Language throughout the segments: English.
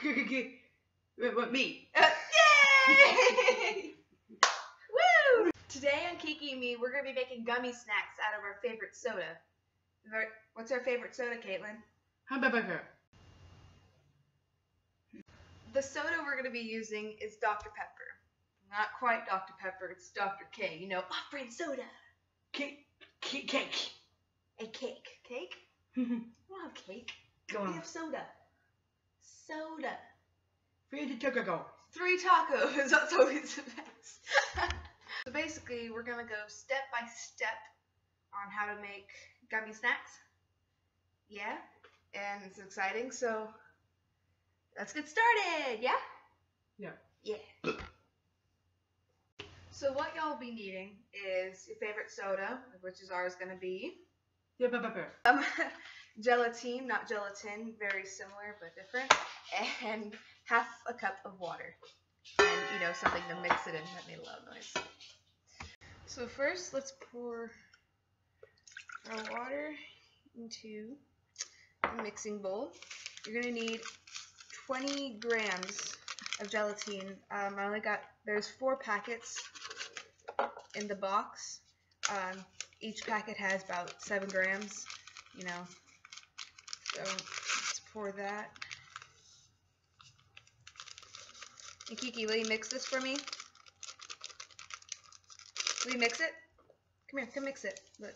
What, me? Yay! Woo! Today on Kiki&Me, we're going to be making gummy snacks out of our favorite soda. What's our favorite soda, Caitlin? Hamburger. The soda we're going to be using is Dr. Pepper. Not quite Dr. Pepper, it's Dr. K. You know, off-brand soda. Cake. A cake. Cake? We don't have cake. Go on. We have soda. Soda. 3 tacos. 3 tacos. That's always the best. So basically, we're going to go step by step on how to make gummy snacks. Yeah? And it's exciting, so let's get started. Yeah? Yeah. Yeah. So what y'all will be needing is your favorite soda, which is ours going to be. Yeah, pepper. Gelatine, not gelatin, very similar but different, and half a cup of water, and you know, something to mix it in that made a loud noise. So first, let's pour our water into a mixing bowl. You're gonna need 20 grams of gelatine. There's 4 packets in the box. Each packet has about 7 grams, you know. So let's pour that. And Kiki, will you mix this for me? Will you mix it? Come here, come mix it. Look.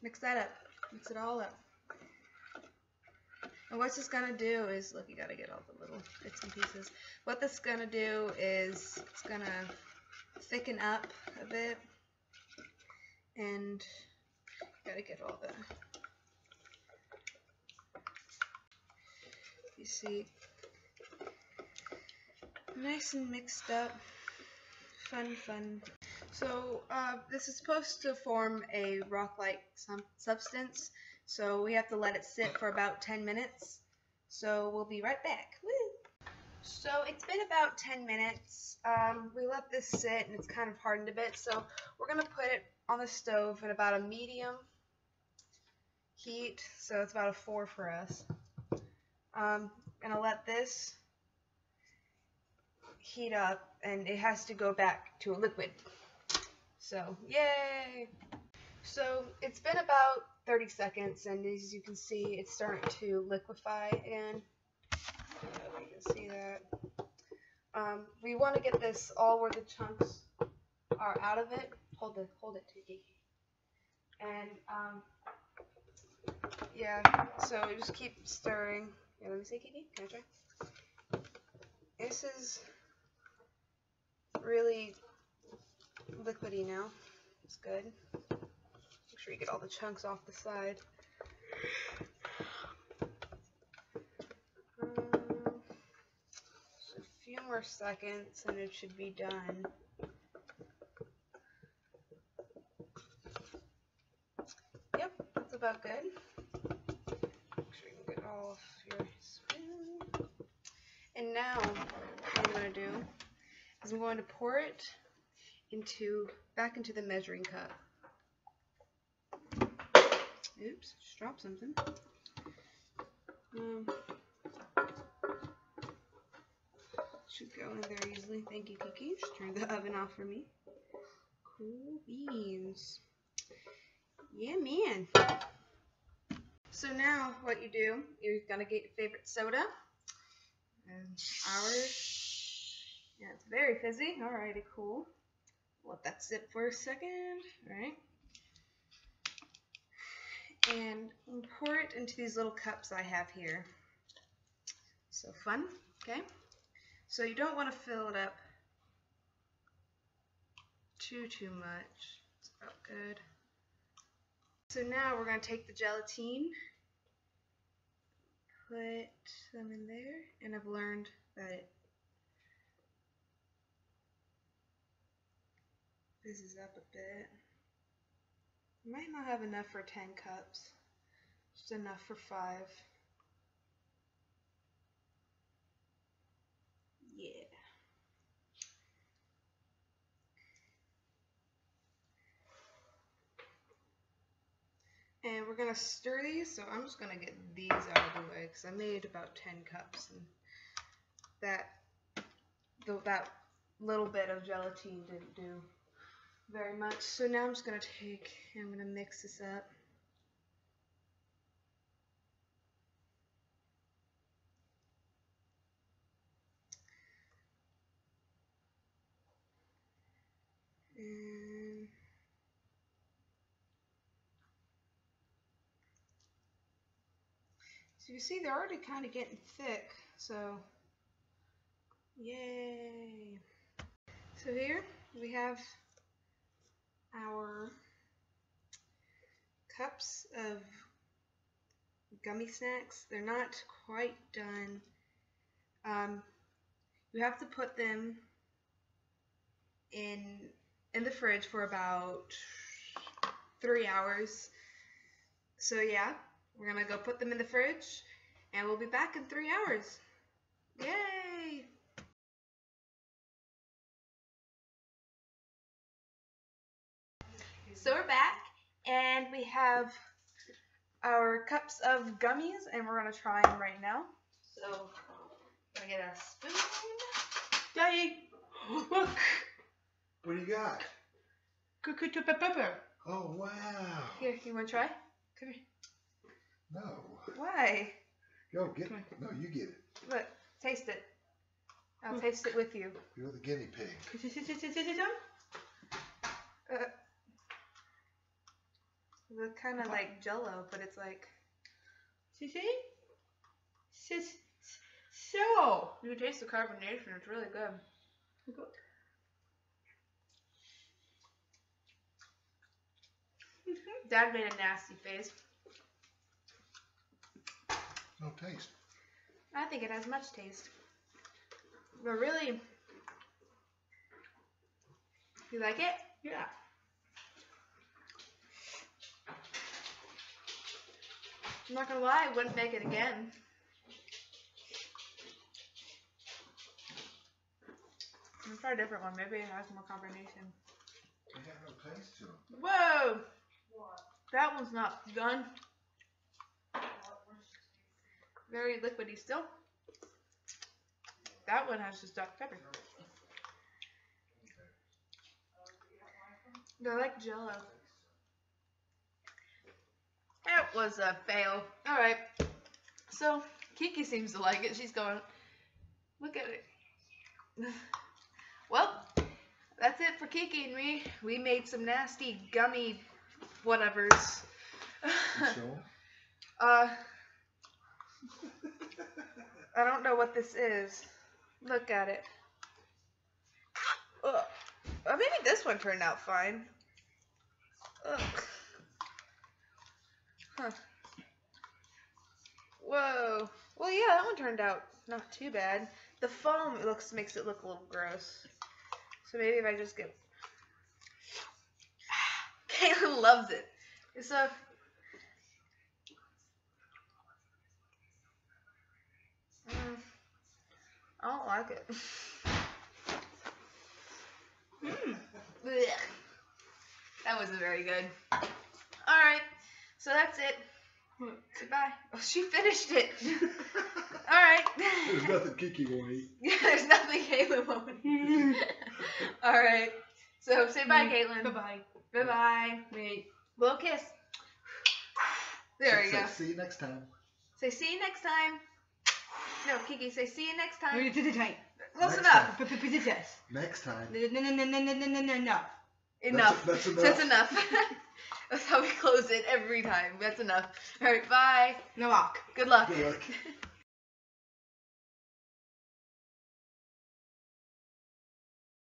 Mix that up. Mix it all up. And what's this gonna do is, look, you gotta get all the little bits and pieces. What this is gonna do is, it's gonna thicken up a bit. And you gotta get all the, you see, nice and mixed up. Fun. So this is supposed to form a rock-like substance, so we have to let it sit for about 10 minutes. So we'll be right back. Woo! So it's been about 10 minutes. We let this sit and it's kind of hardened a bit, so we're gonna put it on the stove at about a medium heat, so it's about a 4 for us. Gonna let this heat up, and it has to go back to a liquid. So, yay! So it's been about 30 seconds, and as you can see, it's starting to liquefy again. You can see that. We want to get this all where the chunks are out of it. Hold it, Kiki. And yeah, so we just keep stirring. Yeah, let me see, Kiki. Can I try? This is really liquidy now. It's good. Make sure you get all the chunks off the side. Just a few more seconds and it should be done. Yep, that's about good. Make sure you can get all of your spoon. And now, what I'm going to do is I'm going to pour it back into the measuring cup. Oops, just dropped something. Should go in there easily. Thank you, Kiki. Just turn the oven off for me. Cool beans. Yeah, man. So now what you do, you're gonna get your favorite soda. And ours, yeah, it's very fizzy. Alrighty, cool. Let that sit for a second. Alright. And pour it into these little cups I have here. So fun, okay? So you don't want to fill it up too much. It's about good. So now we're going to take the gelatine, put them in there, and I've learned that it fizzes up a bit. You might not have enough for 10 cups, just enough for 5. Yeah. And we're gonna stir these. So I'm just gonna get these out of the way because I made about 10 cups, and that little bit of gelatine didn't do very much. So now I'm just gonna I'm gonna mix this up. And so you see they're already kind of getting thick, so yay. So here we have our cups of gummy snacks. They're not quite done. You have to put them in the fridge for about 3 hours. So yeah, we're gonna go put them in the fridge, and we'll be back in 3 hours. Yay! So we're back, and we have our cups of gummies, and we're gonna try them right now. So I'm gonna get a spoon. Daddy, look. What do you got? Cooked pepper. Oh, wow. Here, you wanna try? Come here. No. Why? Go get it. No, you get it. Look, taste it. I'll taste it with you. You're the guinea pig. It's kind of like Jello, but it's like. So. You taste the carbonation. It's really good. Dad made a nasty face. No taste. I think it has much taste. But really, you like it? Yeah. I'm not gonna lie, I wouldn't make it again. I'll try a different one. Maybe it has more carbonation. They have no taste to them. Whoa! That one's not done. Very liquidy still. That one has just Dr. Pepper. They're like Jello. It was a fail. Alright. So, Kiki seems to like it. She's going, look at it. Well, that's it for Kiki and me. We made some nasty gummy whatevers. You sure? I don't know what this is. Look at it. Ugh. Well, maybe this one turned out fine. Ugh. Huh. Whoa. Well, yeah, that one turned out not too bad. The foam makes it look a little gross. So maybe if I just get... Caitlin loves it. It's a... I don't like it. Blech. That wasn't very good. Alright, so that's it. Goodbye. Oh, she finished it. Alright. There's nothing Kiki won't eat. Yeah, there's nothing Caitlin won't eat. Alright. So say bye, Caitlin. Bye-bye. Bye-bye. Wait. Blow a kiss. There you go. See you next time. Say see you next time. No, Kiki, say see you next time. Close Next enough. Next time. No. Enough. That's enough. That's enough. That's how we close it every time. That's enough. Alright, bye. No luck. Good luck. Good luck.